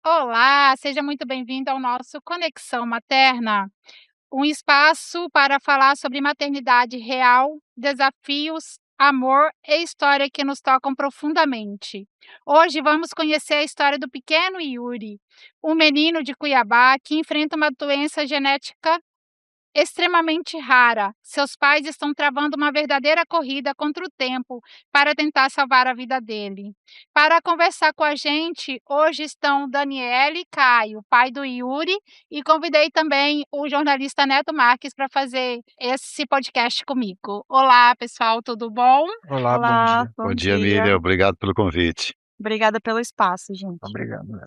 Olá, seja muito bem-vindo ao nosso Conexão Materna, um espaço para falar sobre maternidade real, desafios, amor e história que nos tocam profundamente. Hoje vamos conhecer a história do pequeno Yuri, um menino de Cuiabá que enfrenta uma doença genética extremamente rara. Seus pais estão travando uma verdadeira corrida contra o tempo para tentar salvar a vida dele. Para conversar com a gente, hoje estão Daniele e Caio, pai do Yuri, e convidei também o jornalista Neto Marques para fazer esse podcast comigo. Olá, pessoal, tudo bom? Olá, bom Olá, dia. bom Bom dia, dia. Miriam. Obrigado pelo convite. Obrigada pelo espaço, gente. Obrigado, né?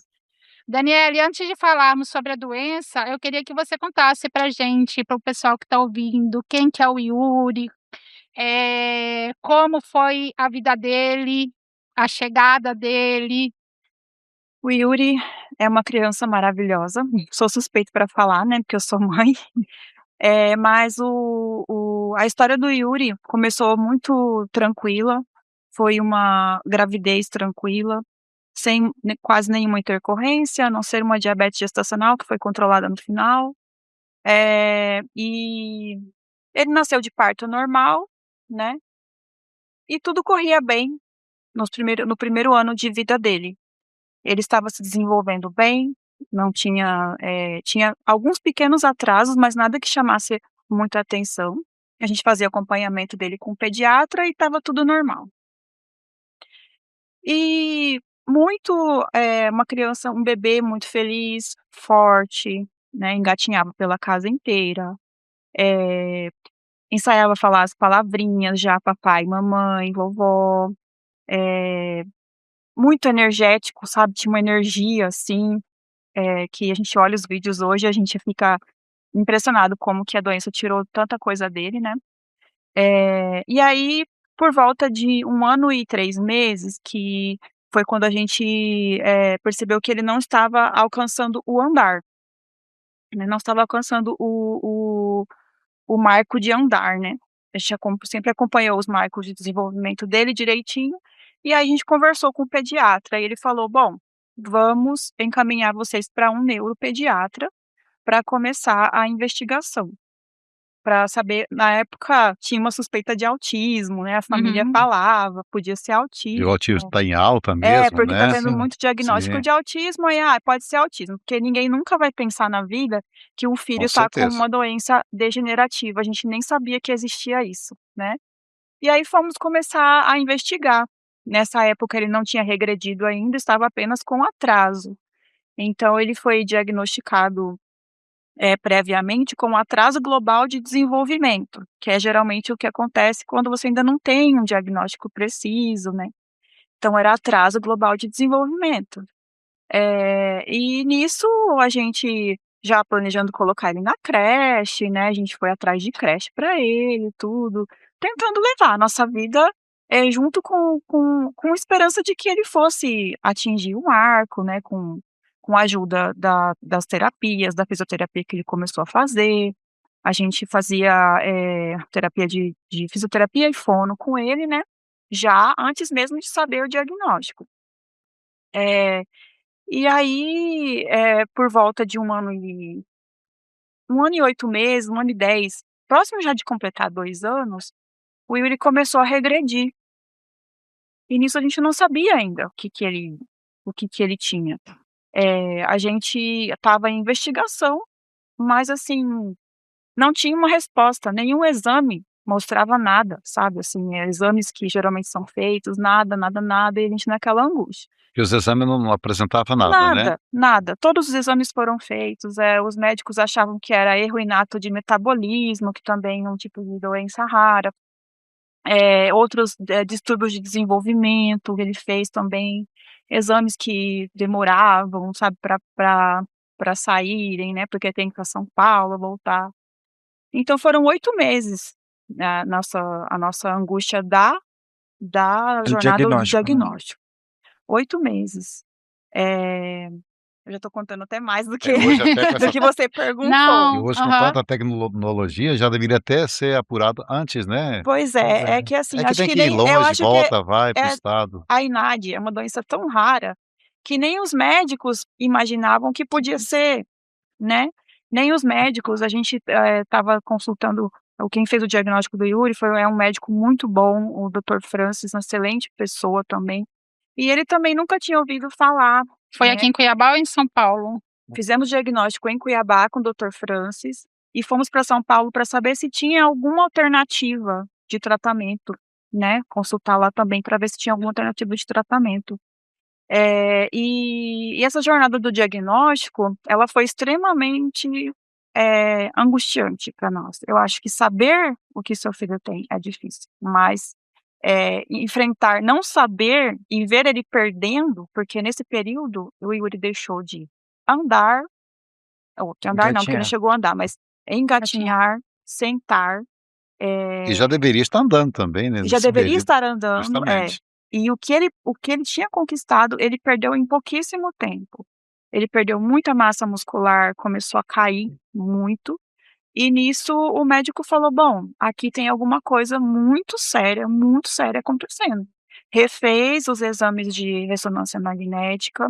Daniele, antes de falarmos sobre a doença, eu queria que você contasse para a gente, para o pessoal que está ouvindo, quem que é o Yuri, como foi a vida dele, a chegada dele. O Yuri é uma criança maravilhosa. Sou suspeita para falar, né, porque eu sou mãe. Mas a história do Yuri começou muito tranquila. Foi uma gravidez tranquila, sem quase nenhuma intercorrência, a não ser uma diabetes gestacional que foi controlada no final. E ele nasceu de parto normal, né? E tudo corria bem no primeiro ano de vida dele. Ele estava se desenvolvendo bem, não tinha, tinha alguns pequenos atrasos, mas nada que chamasse muita atenção. A gente fazia acompanhamento dele com o pediatra e estava tudo normal. E uma criança, um bebê muito feliz, forte, né, engatinhava pela casa inteira, ensaiava falar as palavrinhas já, papai, mamãe, vovó, eh, muito energético, sabe, tinha uma energia, assim, que a gente olha os vídeos hoje, a gente fica impressionado como que a doença tirou tanta coisa dele, né. E aí, por volta de 1 ano e 3 meses, que foi quando a gente, percebeu que ele não estava alcançando o andar, né, não estava alcançando o marco de andar, né. A gente sempre acompanhou os marcos de desenvolvimento dele direitinho, e aí a gente conversou com o pediatra, e ele falou: "Bom, vamos encaminhar vocês para um neuropediatra para começar a investigação", para saber, na época tinha uma suspeita de autismo, né, a família Uhum. falava, podia ser E o autismo autismo. está em alta mesmo, Porque tá né? tendo Sim, muito diagnóstico Sim, de autismo, aí, pode ser autismo, porque ninguém nunca vai pensar na vida que o com filho tá com certeza. uma doença degenerativa, a gente nem sabia que existia isso, né. E aí fomos começar a investigar. Nessa época ele não tinha regredido ainda, estava apenas com atraso. Então ele foi diagnosticado, previamente com atraso global de desenvolvimento, que é geralmente o que acontece quando você ainda não tem um diagnóstico preciso, né. Então era atraso global de desenvolvimento. E nisso a gente já planejando colocar ele na creche, né, a gente foi atrás de creche para ele, tudo, tentando levar a nossa vida, junto com esperança de que ele fosse atingir o marco, né, com a ajuda das terapias, da fisioterapia que ele começou a fazer. A gente fazia, terapia de fisioterapia e fono com ele, né, já antes mesmo de saber o diagnóstico. Eh e aí, por volta de 1 ano e 8 meses, 1 ano e 10, próximo já de completar 2 anos, o Yuri começou a regredir. E nisso a gente não sabia ainda o que que ele tinha. A gente estava em investigação, mas assim, não tinha uma resposta, nenhum exame mostrava nada, sabe, assim, exames que geralmente são feitos, nada, nada, nada, e a gente naquela angústia. E os exames não apresentavam nada, né? Nada, nada. Todos os exames foram feitos, os médicos achavam que era erro inato de metabolismo, que também é um tipo de doença rara, outros, distúrbios de desenvolvimento, ele fez também, exames que demoravam, sabe, para saírem, né, porque tem que ir para São Paulo, voltar. Então foram 8 meses, a nossa angústia da do jornada do diagnóstico, né. diagnóstico. 8 meses. Eh Eu já tô contando até mais do que Hoje até com do essa que você perguntou. E Não, hoje com aham. tanta tecnologia já deveria até ser apurado antes, né. Pois Pois é, é. é que assim, É que acho tem que que ir nem eu longe, acho que volta, vai para o é estado. a INAD é uma doença tão rara, que nem os médicos imaginavam que podia ser, né. Nem os médicos, a gente, estava consultando quem fez o diagnóstico do Yuri é um médico muito bom, o Dr. Francis, uma excelente pessoa também, e ele também nunca tinha ouvido falar, Foi né. aqui em Cuiabá ou em São Paulo? Fizemos diagnóstico em Cuiabá com o Dr. Francis, e fomos para São Paulo para saber se tinha alguma alternativa de tratamento, né, consultar lá também para ver se tinha alguma alternativa de tratamento. E essa jornada do diagnóstico, ela foi extremamente, angustiante para nós. Eu acho que saber o que seu filho tem é difícil, mas, enfrentar não saber e ver ele perdendo, porque nesse período o Yuri deixou de andar, ou de andar não, porque ele não Engatinhar. chegou a andar, mas engatinhar, sentar, E já deveria estar andando também, né, já nesse deveria período estar andando, justamente. e o que ele tinha conquistado, ele perdeu em pouquíssimo tempo. Ele perdeu muita massa muscular, começou a cair muito, e nisso o médico falou: "Bom, aqui tem alguma coisa muito séria acontecendo". Refez os exames de ressonância magnética,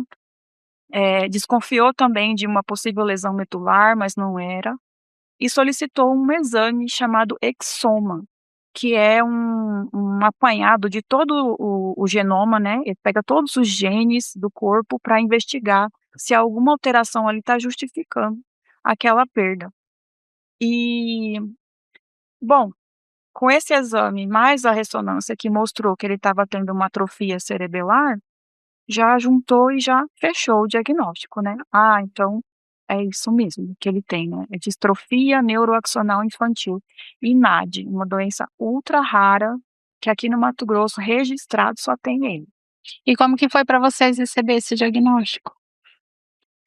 desconfiou também de uma possível lesão medular, mas não era, e solicitou um exame chamado exoma, que é um apanhado de todo o genoma, né, ele pega todos os genes do corpo para investigar se alguma alteração ali está justificando aquela perda. E, bom, com esse exame mais a ressonância que mostrou que ele estava tendo uma atrofia cerebelar, já juntou e já fechou o diagnóstico, né. "Ah, então é isso mesmo que ele tem, né, é distrofia neuroaxonal infantil, INAD, uma doença ultra rara, que aqui no Mato Grosso, registrado, só tem ele". E como que foi para vocês receber esse diagnóstico?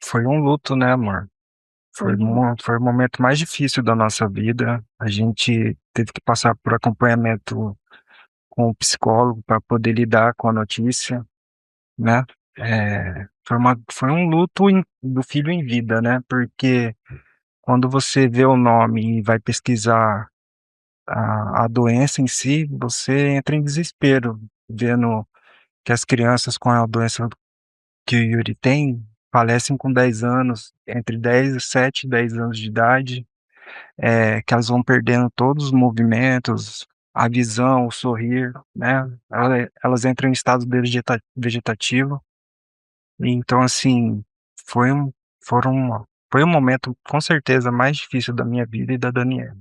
Foi um luto, né, amor? Foi um Foi o momento mais difícil da nossa vida. A gente teve que passar por acompanhamento com o psicólogo para poder lidar com a notícia, né. Foi um luto do filho em vida, né, porque quando você vê o nome e vai pesquisar a doença em si, você entra em desespero, vendo que as crianças com a doença que o Yuri tem falecem com 10 anos, entre 7 e 10 anos de idade, que elas vão perdendo todos os movimentos, a visão, o sorrir, né, elas entram em estado vegetativo. Então, assim, foi um foram foi um momento, com certeza, mais difícil da minha vida e da Daniela.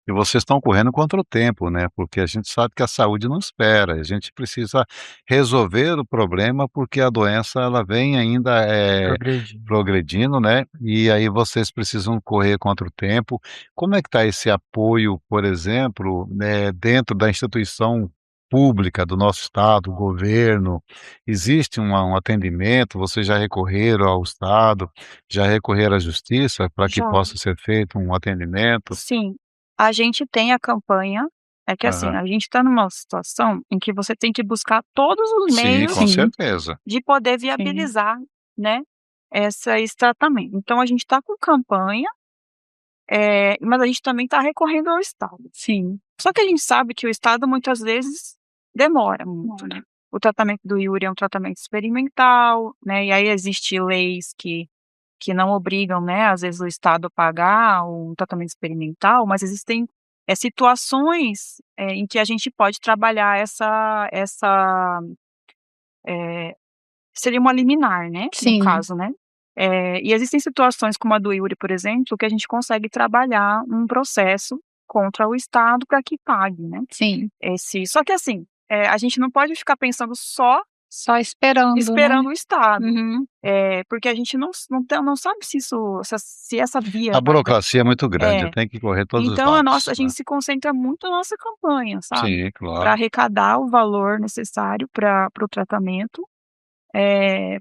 E vocês estão correndo contra o tempo, né, porque a gente sabe que a saúde não espera, a gente precisa resolver o problema, porque a doença ela vem ainda, Progredi. progredindo, né, e aí vocês precisam correr contra o tempo. Como é que está esse apoio, por exemplo, né, dentro da instituição pública do nosso estado, o governo? Existe um atendimento? Vocês já recorreram ao estado, já recorreram à justiça para que Já. possa ser feito um atendimento? Sim, a gente tem a campanha, é que assim, Aham. a gente está numa situação em que você tem que buscar todos os Sim, meios com Sim, certeza. de poder sim. viabilizar, né, esse tratamento. Então a gente está com campanha, mas a gente também está recorrendo ao Estado. Sim. Só que a gente sabe que o Estado muitas vezes demora muito, né. O tratamento do Yuri é um tratamento experimental, né, e aí existe leis que não obrigam, né, às vezes o Estado a pagar um tratamento experimental, mas existem, situações, em que a gente pode trabalhar eh, seria uma liminar, né, no Sim, caso, né. E existem situações como a do Yuri, por exemplo, que a gente consegue trabalhar um processo contra o Estado para que pague, né. sim. Só que assim, a gente não pode ficar pensando só Só esperando, né. esperando o Estado, Uhum. porque a gente não sabe se essa via A vai dar. burocracia é muito grande, É. tem que correr todos os Então a lados, gente né. se concentra muito na nossa campanha, sabe, Sim, para claro. arrecadar o valor necessário para o tratamento,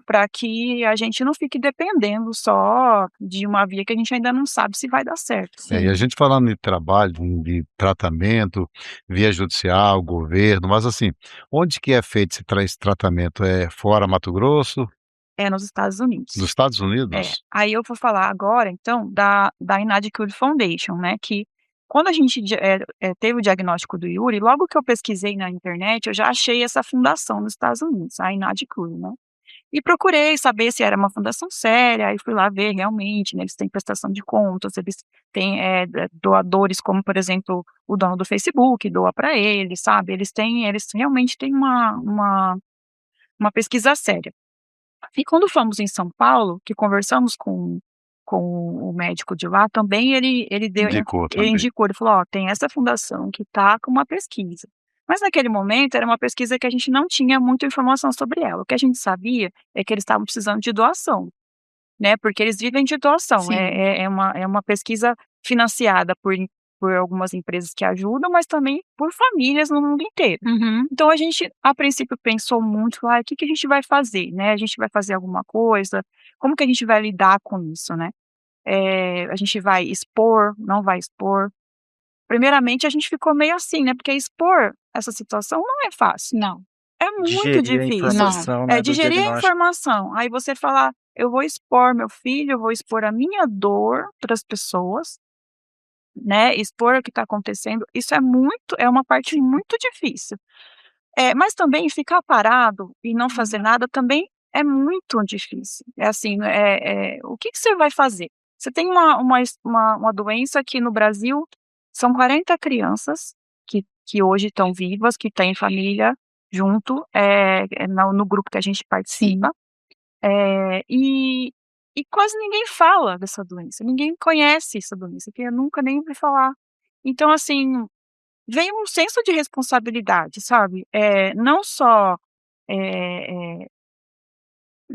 para que a gente não fique dependendo só de uma via que a gente ainda não sabe se vai dar certo. E a Sim. gente falando de trabalho, de tratamento, via judicial, governo, mas assim, onde que é feito esse tratamento? É fora Mato Grosso? É nos Estados Unidos. Dos Estados É. Unidos? Aí eu vou falar agora, então, da Inadequate Foundation, né, que quando a gente teve o diagnóstico do Yuri, logo que eu pesquisei na internet, eu já achei essa fundação nos Estados Unidos, a Inadequate, né. E procurei saber se era uma fundação séria, aí fui lá ver realmente, né, eles têm prestação de contas, eles têm, doadores como, por exemplo, o dono do Facebook doa para eles, sabe, eles realmente têm uma pesquisa séria. E quando fomos em São Paulo, que conversamos com o médico de lá, também ele Indicou também. indicou, ele falou: "Ó, tem essa fundação que está com uma pesquisa". Mas naquele momento era uma pesquisa que a gente não tinha muita informação sobre ela, o que a gente sabia é que eles estavam precisando de doação, né, porque eles vivem de doação, Sim. é uma pesquisa financiada por algumas empresas que ajudam, mas também por famílias no mundo inteiro. Uhum. Então a gente, a princípio, pensou muito: "Ai, o que que a gente vai fazer, né, a gente vai fazer alguma coisa? Como que a gente vai lidar com isso, né? A gente vai expor, não vai expor?". Primeiramente a gente ficou meio assim, né, porque expor essa situação não é fácil, Não. é muito Digerir a difícil. informação, né, do Digerir a diagnóstico. informação, aí você falar: "Eu vou expor meu filho, eu vou expor a minha dor para as pessoas", né, expor o que está acontecendo, isso é uma parte muito difícil. Mas também ficar parado e não fazer nada também é muito difícil. É assim, o que que você vai fazer? Você tem uma doença que no Brasil são 40 crianças que hoje estão vivas, que têm família junto, no grupo que a gente Sim. participa, e quase ninguém fala dessa doença, ninguém conhece essa doença, que eu nunca nem ouvi falar. Então assim, vem um senso de responsabilidade, sabe, não só, eh eh,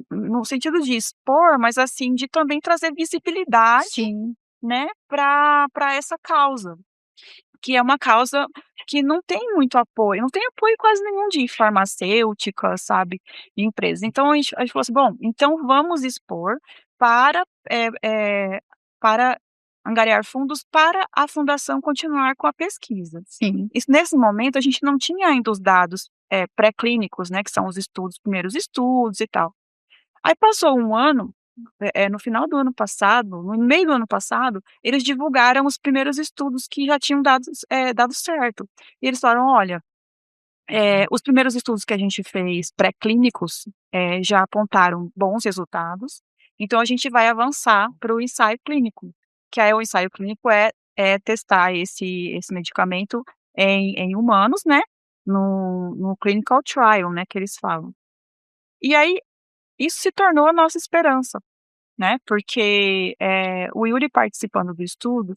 no sentido de expor, mas assim, de também trazer visibilidade, Sim. né, para essa causa, que é uma causa que não tem muito apoio, não tem apoio quase nenhum de farmacêutica, sabe, de empresas. Então a gente falou assim: "Bom, então vamos expor para, para angariar fundos para a fundação continuar com a pesquisa". Sim. Nesse momento a gente não tinha ainda os dados, pré-clínicos, né, que são os primeiros estudos e tal. Aí passou um ano, no final do ano passado, no meio do ano passado, eles divulgaram os primeiros estudos que já tinham dado certo. E eles falaram: "Olha, os primeiros estudos que a gente fez pré-clínicos, já apontaram bons resultados, então a gente vai avançar para o ensaio clínico", que aí o ensaio clínico é testar esse medicamento em humanos, né, no clinical trial, né, que eles falam. E aí, isso se tornou a nossa esperança, né, porque, o Yuri participando do estudo,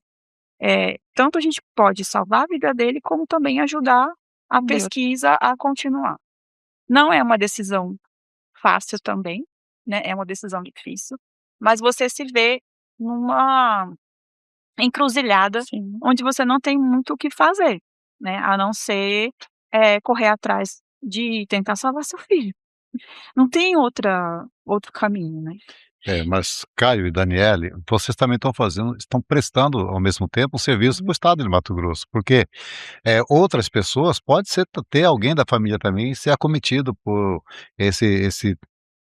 tanto a gente pode salvar a vida dele, como também ajudar a Deus. pesquisa a continuar. Não é uma decisão fácil também, né, é uma decisão difícil, mas você se vê numa encruzilhada Sim. onde você não tem muito o que fazer, né, a não ser, correr atrás de tentar salvar seu filho. Não tem outro caminho, né. Mas Caio e Daniele, vocês também estão prestando ao mesmo tempo um serviço para o estado de Mato Grosso, porque, outras pessoas pode ser ter alguém da família também ser acometido por esse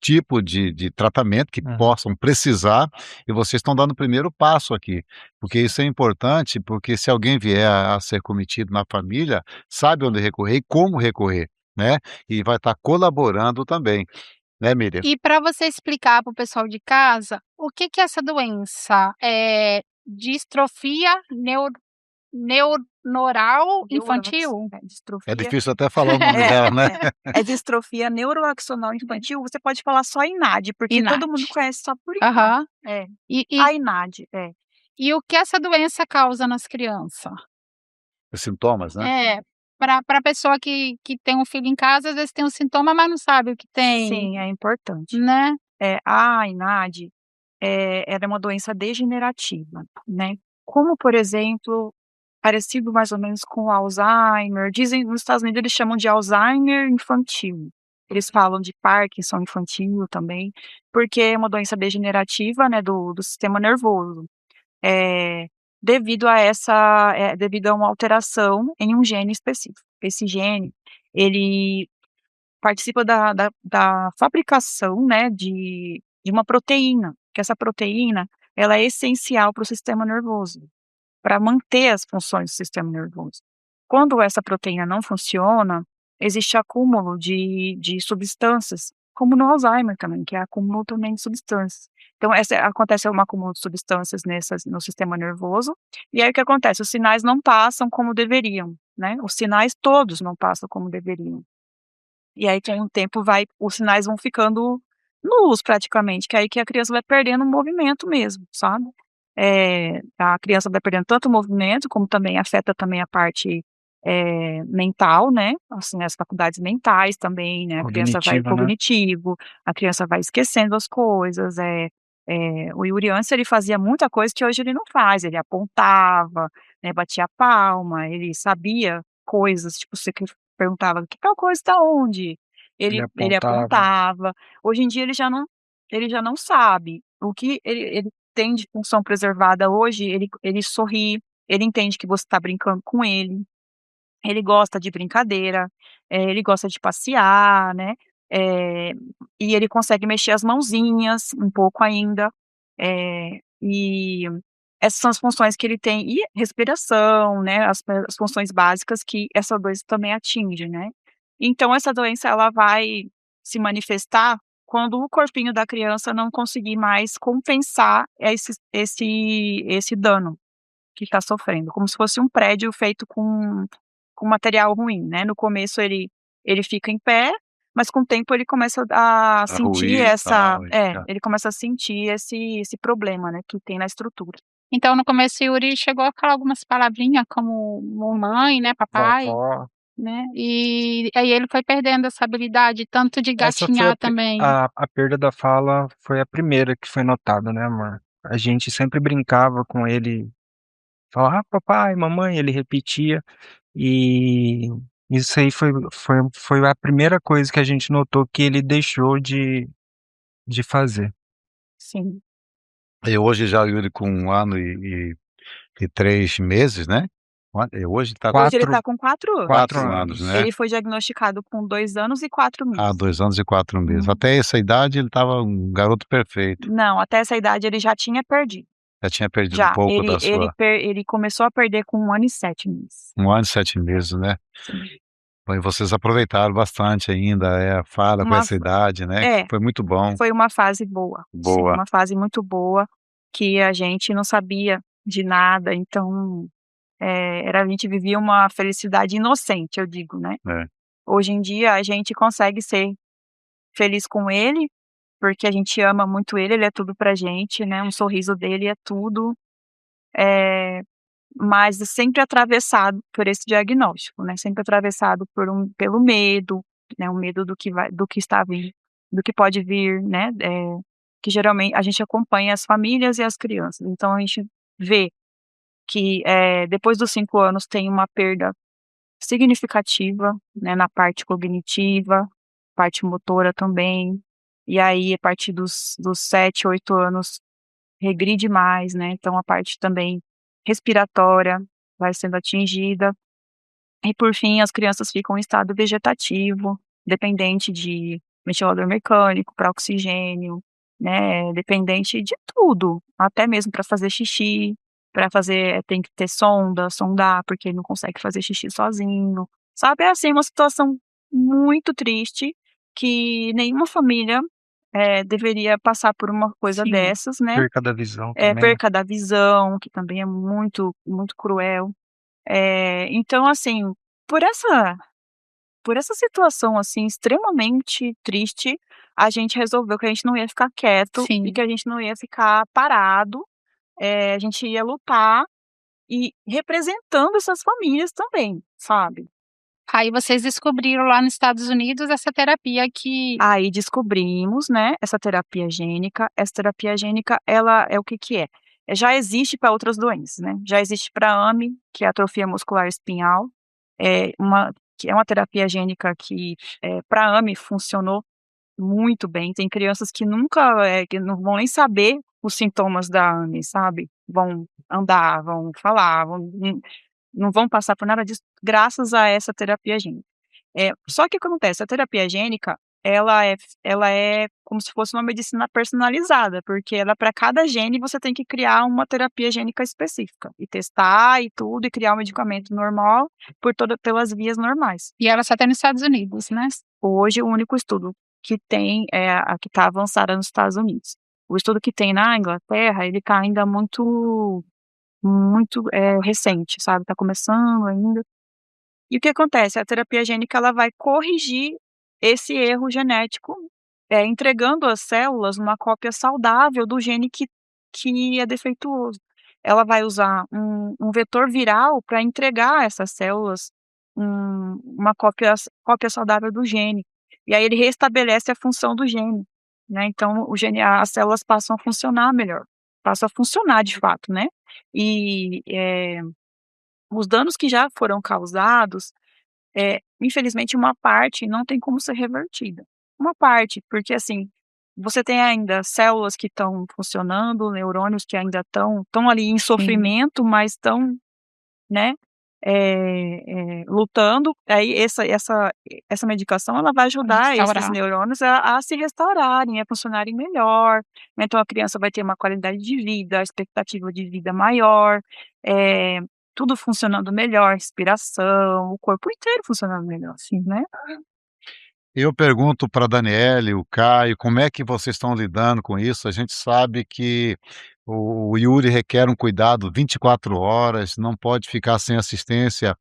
tipo de tratamento que Uhum. possam precisar, e vocês estão dando o primeiro passo aqui, porque isso é importante, porque se alguém vier a ser cometido na família, sabe onde recorrer e como recorrer, né, e vai estar colaborando também, né, Miriam? E para você explicar para o pessoal de casa, o que que é essa doença? É distrofia neuronal infantil? É Distrofia difícil até falar o nome dela, né? é distrofia neuroaxonal infantil, você pode falar só INAD, porque todo mundo INAD. conhece só por INAD. Aham. É, E e a INAD, e o que essa doença causa nas crianças? Os sintomas, né? É, para pessoa que tem um filho em casa, às vezes tem um sintoma, mas não sabe o que tem, sim, é importante. né. A INAD, ela é uma doença degenerativa, né, como por exemplo, parecido mais ou menos com o Alzheimer, dizem nos Estados Unidos eles chamam de Alzheimer infantil, eles falam de Parkinson infantil também, porque é uma doença degenerativa, né, do sistema nervoso, eh, devido a uma alteração em um gene específico. Esse gene, ele participa da fabricação, né, de uma proteína, que essa proteína, ela é essencial para o sistema nervoso, para manter as funções do sistema nervoso. Quando essa proteína não funciona, existe acúmulo de substâncias, como no Alzheimer também, que é acúmulo também de substâncias. Então acontece um acúmulo de substâncias no sistema nervoso, e aí o que acontece? Os sinais não passam como deveriam, né, os sinais todos não passam como deveriam. E aí com o tempo os sinais vão ficando nulos praticamente, que é aí que a criança vai perdendo o movimento mesmo, sabe. A criança vai perdendo tanto o movimento, como também afeta também a parte, mental, né, assim, as faculdades mentais também, né, a criança vai Cognitivo, né? cognitivo, a criança vai esquecendo as coisas, o Yuri antes ele fazia muita coisa que hoje ele não faz, ele apontava, né, batia palma, ele sabia coisas, tipo, você que perguntava: "Que tal coisa está onde?", Ele ele apontava. apontava. Hoje em dia ele já não sabe. O que ele tem de função preservada hoje, ele sorri, ele entende que você está brincando com ele gosta de brincadeira, ele gosta de passear, né, eh, e ele consegue mexer as mãozinhas um pouco ainda, e essas são as funções que ele tem e respiração, né, as funções básicas que essa doença também atinge, né. Então essa doença ela vai se manifestar quando o corpinho da criança não conseguir mais compensar esse dano que está sofrendo, como se fosse um prédio feito com material ruim, né. No começo ele fica em pé, mas com o tempo ele começa a A sentir ruir e tal, ele começa a sentir esse problema, né, que tem na estrutura. Então no começo o Yuri chegou a falar algumas palavrinhas como mamãe, né, papai, Vovó. né, e aí ele foi perdendo essa habilidade tanto de Essa foi gatinhar também. a perda da fala foi a primeira que foi notada, né, amor? A gente sempre brincava com ele, falava: "Ah, papai, mamãe", ele repetia, e isso aí foi a primeira coisa que a gente notou que ele deixou de fazer. Sim. E hoje já o Yuri com 1 ano e 3 meses, né. Hoje está com Hoje ele 4 está com 4 4 anos. 4 anos, anos. né. Ele foi diagnosticado com 2 anos e 4 Há meses. 2 anos e 4 meses. Uhum. Até essa idade ele estava um garoto perfeito. Não, até essa idade ele já tinha perdido. Já tinha perdido um Já, pouco da sua ele começou a perder com 1 ano e 7 meses. 1 ano e 7 meses, né. Sim. Bom, e vocês aproveitaram bastante ainda, a fala com Uma essa idade, né, É, foi muito bom. foi uma fase boa, sim, Boa. uma fase muito boa, que a gente não sabia de nada, então, a gente vivia uma felicidade inocente, eu digo, né. É. Hoje em dia a gente consegue ser feliz com ele, porque a gente ama muito ele é tudo pra gente, né, um sorriso dele é tudo, eh, mas sempre atravessado por esse diagnóstico, né, sempre atravessado pelo medo, né, o medo do que está vindo, do que pode vir, né, que geralmente a gente acompanha as famílias e as crianças, então a gente vê que, depois dos 5 anos tem uma perda significativa, né, na parte cognitiva, parte motora também, e aí a partir dos 7, 8 anos regride mais, né, então a parte também respiratória vai sendo atingida, e por fim as crianças ficam em estado vegetativo, dependente de ventilador mecânico para oxigênio, né, dependente de tudo, até mesmo para fazer xixi, para fazer tem que ter sondar, porque ele não consegue fazer xixi sozinho, sabe, é assim uma situação muito triste, que nenhuma família, deveria passar por uma coisa Sim. dessas, né. Perca da visão também, né. Perca da visão, que também é muito, muito cruel. Então assim, por essa por essa situação, assim, extremamente triste, a gente resolveu que a gente não ia ficar quieto e Sim. que a gente não ia ficar parado, a gente ia lutar e representando essas famílias também, sabe. Aí vocês descobriram lá nos Estados Unidos essa terapia que Aí descobrimos, né, essa terapia gênica ela é o que que é? Já existe para outras doenças, né, já existe para AME, que é atrofia muscular espinhal, que é uma terapia gênica que, para AME funcionou muito bem, tem crianças que nunca, que não vão nem saber os sintomas da AME, sabe, vão andar, vão falar, não vão passar por nada disso, graças a essa terapia gênica. Só que o que acontece, a terapia gênica, ela é como se fosse uma medicina personalizada, porque ela para cada gene você tem que criar uma terapia gênica específica, e testar e tudo, e criar um medicamento normal pelas vias normais. E ela só tem nos Estados Unidos, né? Hoje, o único estudo que tem é a que está avançada nos Estados Unidos. O estudo que tem na Inglaterra, ele está ainda muito muito, recente, sabe, está começando ainda. E o que acontece? A terapia gênica ela vai corrigir esse erro genético, entregando às células uma cópia saudável do gene que é defeituoso. Ela vai usar um vetor viral para entregar a essas células uma cópia saudável do gene. E aí ele restabelece a função do gene, né, então o gene as células passam a funcionar melhor, passam a funcionar de fato, né. E, os danos que já foram causados, infelizmente uma parte não tem como ser revertida. Uma parte, porque assim, você tem ainda células que estão funcionando, neurônios que ainda estão ali em sofrimento, mas estão, né, lutando. Aí essa medicação ela vai ajudar esses Restaurar. neurônios a se restaurarem, a funcionarem melhor, né, então a criança vai ter uma qualidade de vida, a expectativa de vida maior, tudo funcionando melhor, respiração, o corpo inteiro funcionando melhor, assim, né. Eu pergunto para a Daniele, o Caio, como é que vocês estão lidando com isso? A gente sabe que o Yuri requer um cuidado 24 horas, não pode ficar sem assistência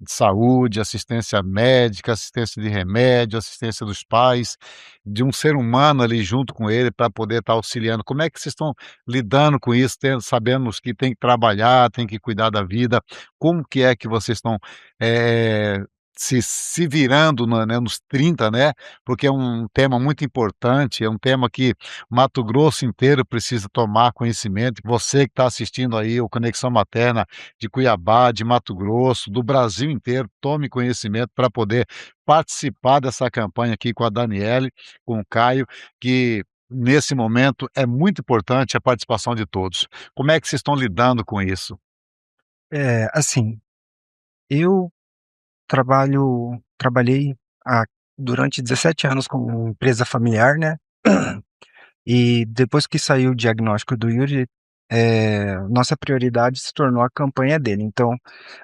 de saúde, assistência médica, assistência de remédio, assistência dos pais, de um ser humano ali junto com ele para poder estar auxiliando. Como é que vocês estão lidando com isso, sabemos que tem que trabalhar, tem que cuidar da vida, como que é que vocês estão, eh, se virando nos 30, né, porque é um tema muito importante, é um tema que Mato Grosso inteiro precisa tomar conhecimento. Você que está assistindo aí o Conexão Materna de Cuiabá, de Mato Grosso, do Brasil inteiro, tome conhecimento para poder participar dessa campanha aqui com a Daniele, com o Caio, que nesse momento é muito importante a participação de todos. Como é que vocês estão lidando com isso? Assim, eu trabalhei há durante 17 anos com empresa familiar, né, e depois que saiu o diagnóstico do Yuri, nossa prioridade se tornou a campanha dele. Então,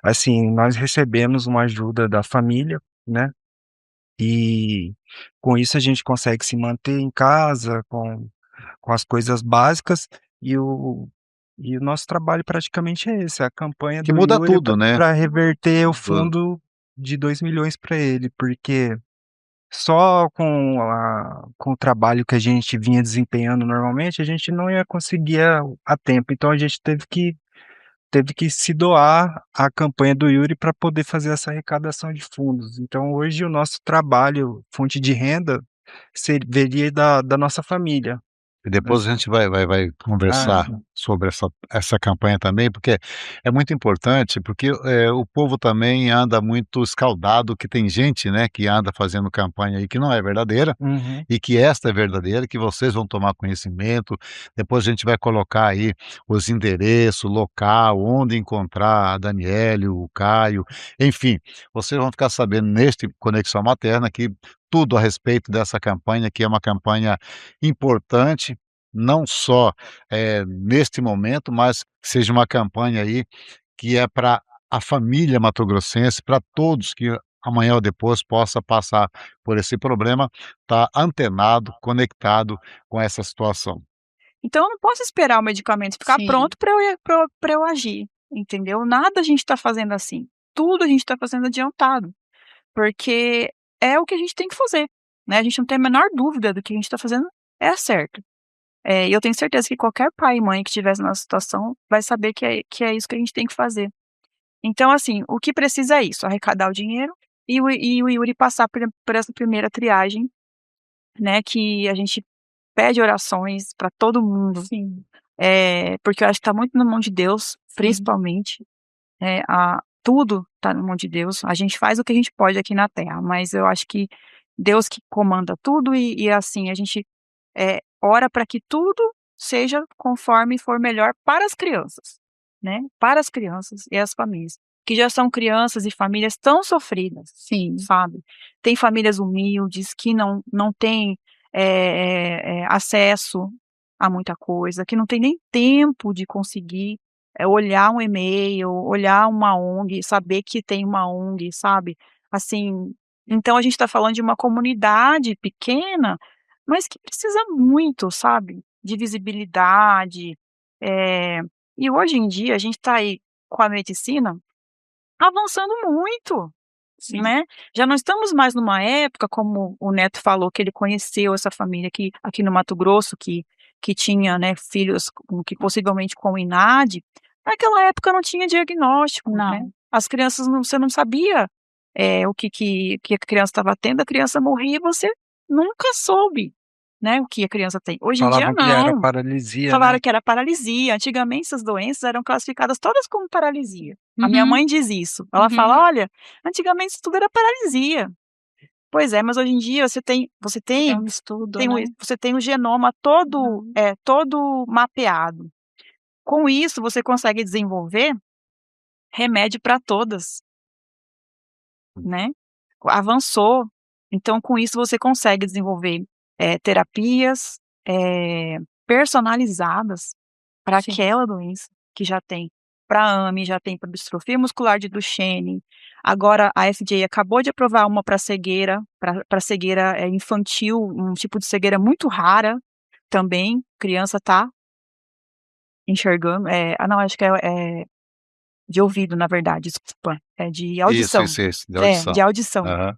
assim, nós recebemos uma ajuda da família, né, e com isso a gente consegue se manter em casa com as coisas básicas, e o nosso trabalho praticamente é esse, a campanha Que do muda Yuri tudo, né? para reverter o Do fundo de 2 milhões para ele, porque só com o trabalho que a gente vinha desempenhando normalmente, a gente não ia conseguir a tempo, então a gente teve que se doar à campanha do Yuri para poder fazer essa arrecadação de fundos. Então hoje o nosso trabalho, fonte de renda, veria da nossa família, E depois a assim. gente vai Ah, conversar sobre essa campanha também, porque é muito importante, porque, o povo também anda muito escaldado, que tem gente, né, que anda fazendo campanha aí que não é verdadeira, uhum. e que esta é verdadeira, que vocês vão tomar conhecimento. Depois a gente vai colocar aí os endereços, local, onde encontrar a Daniele, o Caio, enfim, vocês vão ficar sabendo neste Conexão Materna que tudo a respeito dessa campanha, que é uma campanha importante, não só, neste momento, mas que seja uma campanha aí que é para a família mato-grossense, para todos que amanhã ou depois possa passar por esse problema, tá antenado, conectado com essa situação. Então eu não posso esperar o medicamento ficar Sim, pronto para eu agir, entendeu. Nada a gente está fazendo assim, tudo a gente está fazendo adiantado, porque é o que a gente tem que fazer, né, a gente não tem a menor dúvida do que a gente está fazendo é certo. E eu tenho certeza que qualquer pai e mãe que estivesse nessa situação vai saber que é isso que a gente tem que fazer. Então, assim, o que precisa é isso, arrecadar o dinheiro e o Yuri passar por essa primeira triagem, né, que a gente pede orações para todo mundo, sim, porque eu acho que tá muito na mão de Deus, sim. principalmente, tudo tá na mão de Deus, a gente faz o que a gente pode aqui na terra, mas eu acho que Deus que comanda tudo e assim, a gente, ora para que tudo seja conforme for melhor para as crianças, né, para as crianças e as famílias. que já são crianças e famílias tão sofridas, Sim. sabe. Tem famílias humildes que não têm, acesso a muita coisa, que não tem nem tempo de conseguir, olhar um e-mail, olhar uma ONG, saber que tem uma ONG, sabe. Assim, então a gente está falando de uma comunidade pequena, mas que precisa muito, sabe, de visibilidade, eh, e hoje em dia a gente está aí com a medicina avançando muito, Sim. né. Já não estamos mais numa época, como o neto falou, que ele conheceu essa família aqui no Mato Grosso, que tinha, né, filhos que possivelmente com INAD. Naquela época não tinha diagnóstico, né. Não. As crianças você não sabia, o que a criança estava tendo, a criança morria e você nunca soube, né, o que a criança tem. Hoje em dia Falavam que era não. paralisia, né? Falaram que era paralisia. Antigamente essas doenças eram classificadas todas como paralisia. A minha Uhum, mãe diz isso. Ela fala: uhum. "Olha, antigamente isso tudo era paralisia". Pois é, mas hoje em dia É um estudo, né. você tem o genoma todo, Uhum. todo mapeado. Com isso você consegue desenvolver remédio para todas, né. Avançou, então com isso você consegue desenvolver, terapias, personalizadas para Sim. aquela doença que já tem. Para AME, já tem para distrofia muscular de Duchenne. Agora a FDA acabou de aprovar uma para cegueira, para cegueira, infantil, um tipo de cegueira muito rara também, criança tá enxergando, não, acho que de ouvido na verdade, desculpa, é de audição. Isso, de É, audição. de audição. Aham.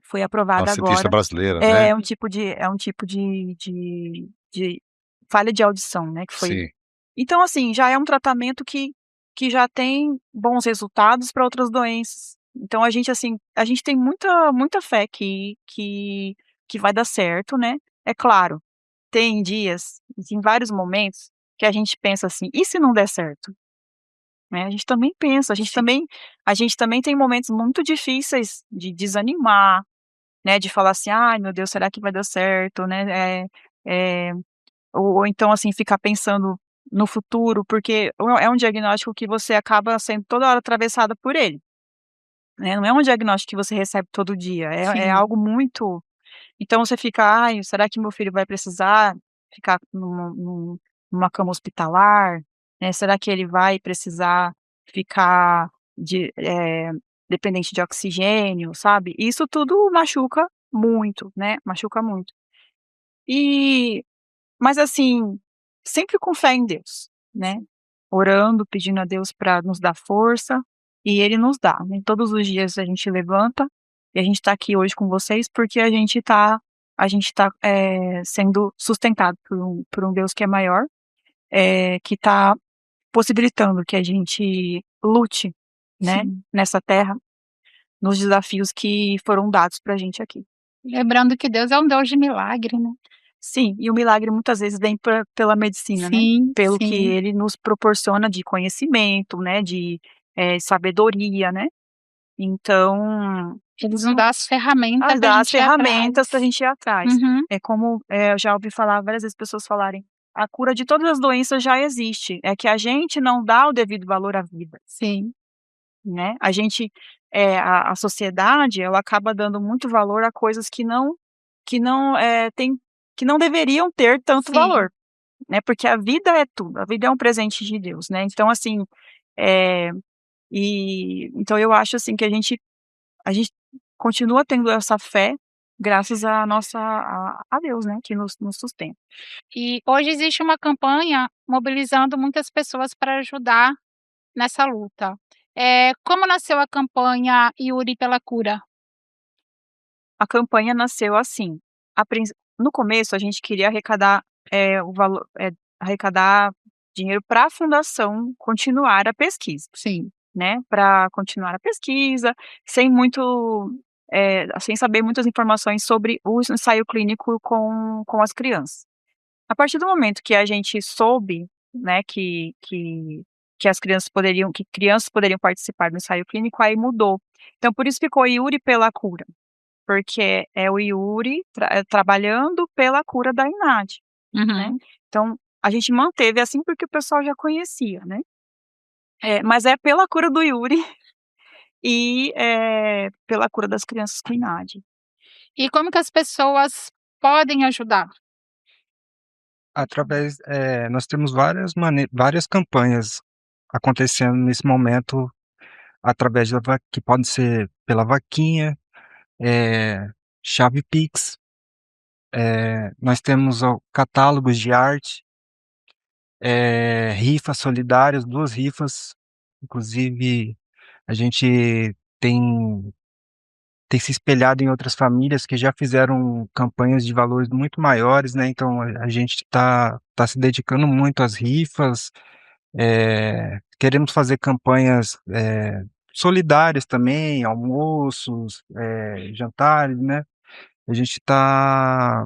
Foi É uma aprovada cientista agora. brasileira, né? É um tipo de falha de audição, né, que foi. Sim. Então, assim, já é um tratamento que já tem bons resultados para outras doenças. Então a gente, assim, a gente tem muita fé que vai dar certo, né. É claro, tem dias, em vários momentos, que a gente pensa assim: "E se não der certo?", né, a gente também pensa, Sim. a gente também tem momentos muito difíceis de desanimar, né, de falar assim: "Ai meu Deus, será que vai dar certo?", né, eh ou então, assim, ficar pensando no futuro, porque é um diagnóstico que você acaba sendo toda hora atravessada por ele, né, não é um diagnóstico que você recebe todo dia, é Sim. algo muito. Então você fica: "Ai, será que meu filho vai precisar ficar numa cama hospitalar, né, será que ele vai precisar ficar dependente de oxigênio", sabe. Isso tudo machuca muito, né, machuca muito. E mas assim, sempre com fé em Deus, né, orando, pedindo a Deus para nos dar força, e Ele nos dá, né. Todos os dias a gente levanta, e a gente está aqui hoje com vocês, porque a gente tá, sendo sustentado por um Deus que é maior, que está possibilitando que a gente lute, né, Sim. nessa terra, nos desafios que foram dados pra gente aqui. Lembrando que Deus é um Deus de milagre, né. Sim, e o milagre muitas vezes vem pela medicina, né, Sim, pelo que sim. ele nos proporciona de conhecimento, né, de, sabedoria, né. Então, Eles nos dão as ferramentas da dá as gente ir ferramentas para a atrás. gente ir atrás. Uhum. É como, eu já ouvi falar várias vezes pessoas falarem: "A cura de todas as doenças já existe, é que a gente não dá o devido valor à vida", Sim, né. A gente, a sociedade, ela acaba dando muito valor a coisas tem que não deveriam ter tanto sim. valor. Né, porque a vida é tudo, a vida é um presente de Deus, né, então assim, eh, então eu acho assim que a gente continua tendo essa fé, graças à nossa a Deus, né, que nos sustenta. E hoje existe uma campanha mobilizando muitas pessoas para ajudar nessa luta. Como nasceu a campanha Yuri pela cura? A campanha nasceu assim, a princ no começo a gente queria arrecadar, o valor arrecadar dinheiro para a fundação continuar a pesquisa. Sim. Né, para continuar a pesquisa, sem muito, sem saber muitas informações sobre o ensaio clínico com as crianças. A partir do momento que a gente soube, né, que crianças poderiam participar do ensaio clínico, aí mudou. Então por isso ficou Yuri pela cura, porque é o Yuri trabalhando pela cura da INAD, né. Uhum. Então a gente manteve assim, porque o pessoal já conhecia, né. Mas é pela cura do Yuri e, pela cura das crianças com INAD. E como que as pessoas podem ajudar? Através nós temos várias campanhas acontecendo nesse momento, através da va que pode ser pela vaquinha, eh, chave Pix, nós temos o catálogos de arte, rifas solidárias, 2 rifas, inclusive a gente tem tem se espelhado em outras famílias que já fizeram campanhas de valores muito maiores, né, então a gente está se dedicando muito às rifas, queremos fazer campanhas, solidárias também, almoços, jantares, né. A gente está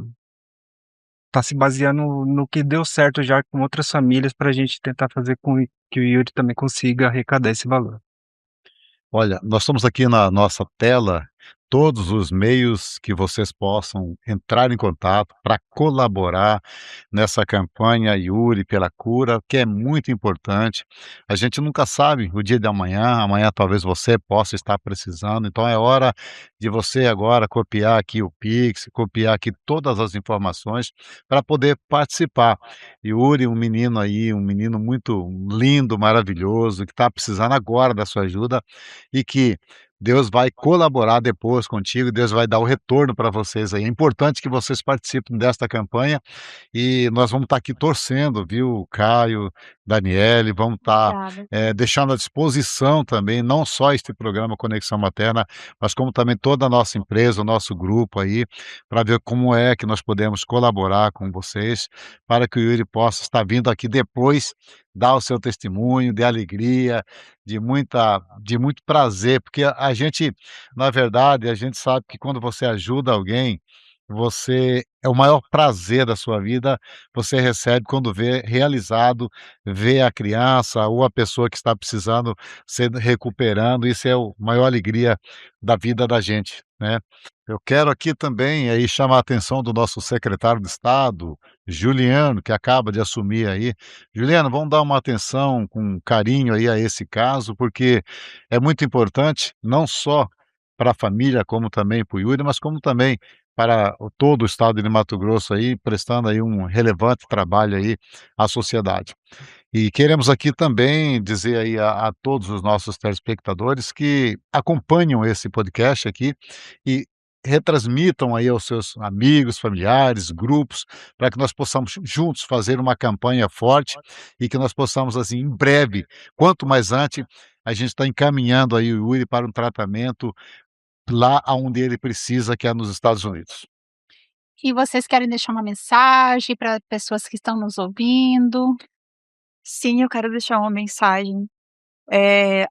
se baseando no que deu certo já com outras famílias para a gente tentar fazer com que o Yuri também consiga arrecadar esse valor. Olha, nós estamos aqui na nossa tela todos os meios que vocês possam entrar em contato para colaborar nessa campanha Yuri pela cura, que é muito importante. A gente nunca sabe o dia de amanhã, amanhã talvez você possa estar precisando, então é hora de você agora copiar aqui o Pix, copiar aqui todas as informações para poder participar. Yuri, um menino aí, um menino muito lindo, maravilhoso, que está precisando agora da sua ajuda e que Deus vai colaborar depois contigo, Deus vai dar o retorno para vocês aí. É importante que vocês participem desta campanha e nós vamos estar aqui torcendo, viu, Caio, Daniele, vamos estar, Obrigada. deixando à disposição também, não só este programa Conexão Materna, mas como também toda a nossa empresa, o nosso grupo aí, para ver como é que nós podemos colaborar com vocês, para que o Yuri possa estar vindo aqui depois, dar o seu testemunho de alegria, de muito prazer, porque a gente, na verdade, a gente sabe que quando você ajuda alguém, você é o maior prazer da sua vida, você recebe quando vê realizado, vê a criança ou a pessoa que está precisando se recuperando, isso é o maior alegria da vida da gente, né. Eu quero aqui também aí chamar a atenção do nosso secretário de Estado, Juliano, que acaba de assumir aí. Juliano, vamos dar uma atenção com carinho aí a esse caso, porque é muito importante, não só para a família, como também para o Yuri, mas como também para todo o estado de Mato Grosso aí, prestando aí um relevante trabalho aí à sociedade. E queremos aqui também dizer aí a todos os nossos telespectadores que acompanham esse podcast aqui e retransmitam aí aos seus amigos, familiares, grupos, para que nós possamos juntos fazer uma campanha forte e que nós possamos, assim, em breve, quanto mais antes, a gente está encaminhando aí o Yuri para um tratamento lá aonde ele precisa, que é nos Estados Unidos. E vocês querem deixar uma mensagem para pessoas que estão nos ouvindo? Sim, eu quero deixar uma mensagem.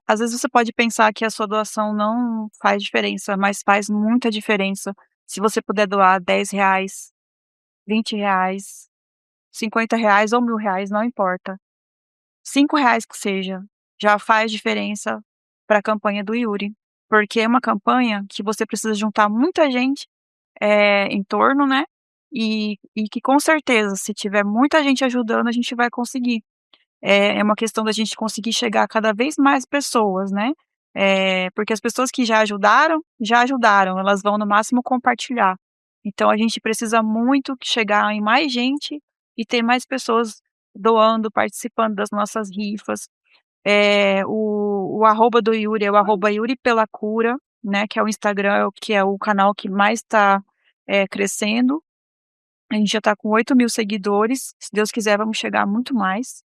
Às vezes você pode pensar que a sua doação não faz diferença, mas faz muita diferença. Se você puder doar R$ 10, R$ 20, R$ 50 ou R$ 1.000, não importa. R$ 5 que seja, já faz diferença para a campanha do Yuri, porque é uma campanha que você precisa juntar muita gente, em torno, né, e que com certeza se tiver muita gente ajudando a gente vai conseguir. É uma questão da gente conseguir chegar a cada vez mais pessoas, né, porque as pessoas que já ajudaram, elas vão no máximo compartilhar. Então a gente precisa muito que chegar em mais gente e ter mais pessoas doando, participando das nossas rifas. O arroba do Yuri é o arroba Yuri pela cura, né, que é o Instagram, que é o canal que mais está, crescendo. A gente já está com 8.000 seguidores, se Deus quiser vamos chegar a muito mais.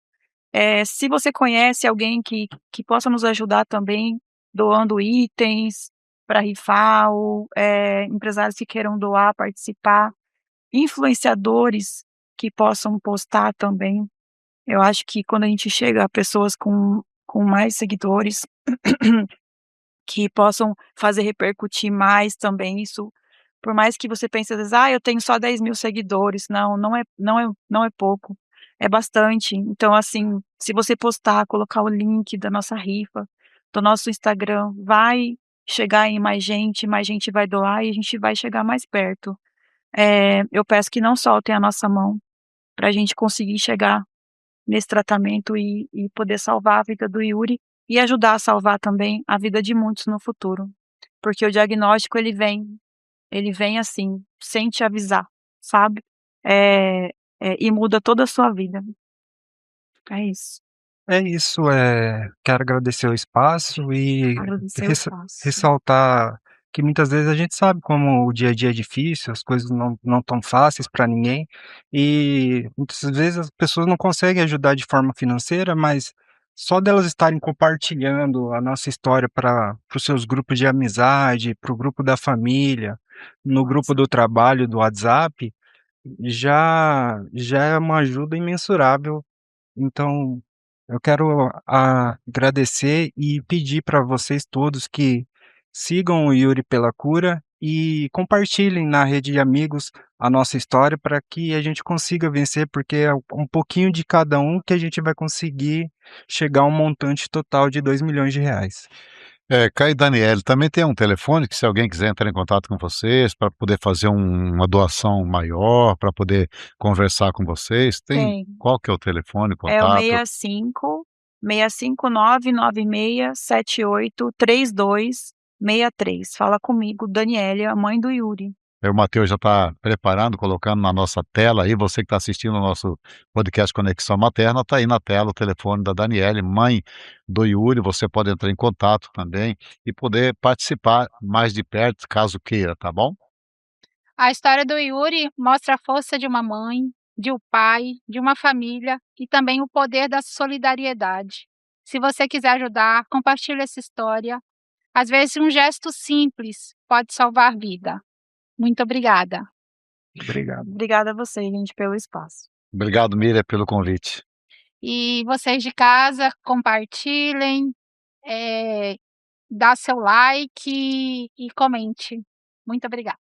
Se você conhece alguém que possa nos ajudar também, doando itens para rifar ou, empresários que queiram doar, participar, influenciadores que possam postar também. Eu acho que quando a gente chega a pessoas com mais seguidores, que possam fazer repercutir mais também isso, por mais que você pense às vezes: "Ah, eu tenho só 10.000 seguidores", não é pouco, é bastante. Então, assim, se você postar, colocar o link da nossa rifa, do nosso Instagram, vai chegar em mais gente vai doar e a gente vai chegar mais perto. Eu peço que não soltem a nossa mão, para a gente conseguir chegar nesse tratamento e poder salvar a vida do Yuri e ajudar a salvar também a vida de muitos no futuro, porque o diagnóstico ele vem assim, sem te avisar, sabe, e muda toda a sua vida. É isso. É isso, quero agradecer o espaço e Agradecer o ressa espaço. ressaltar que muitas vezes a gente sabe como o dia a dia é difícil, as coisas não tão fáceis para ninguém, e muitas vezes as pessoas não conseguem ajudar de forma financeira, mas só delas estarem compartilhando a nossa história para os seus grupos de amizade, para o grupo da família, no grupo Nossa. do trabalho do WhatsApp, já é uma ajuda imensurável. Então, eu quero agradecer e pedir para vocês todos que sigam o Yuri pela Cura e compartilhem na rede de amigos a nossa história para que a gente consiga vencer, porque é um pouquinho de cada um que a gente vai conseguir chegar a um montante total de R$ 2 milhões. Caio e Daniele, também tem um telefone que se alguém quiser entrar em contato com vocês para poder fazer uma doação maior, para poder conversar com vocês, tem Tem. qual que é o telefone, É o contato? 65 996783263. Fala comigo, Daniele, a mãe do Yuri. O Matheus já está preparando, colocando na nossa tela aí, você que está assistindo o nosso podcast Conexão Materna, está aí na tela o telefone da Daniele, mãe do Yuri, você pode entrar em contato também e poder participar mais de perto, caso queira, tá bom? A história do Yuri mostra a força de uma mãe, de um pai, de uma família e também o poder da solidariedade. Se você quiser ajudar, compartilhe essa história. Às vezes, um gesto simples pode salvar vida. Muito obrigada. Obrigado. Obrigada a você, gente, pelo espaço. Obrigado, Miriam, pelo convite. E vocês de casa, compartilhem, dá seu like e comente. Muito obrigada.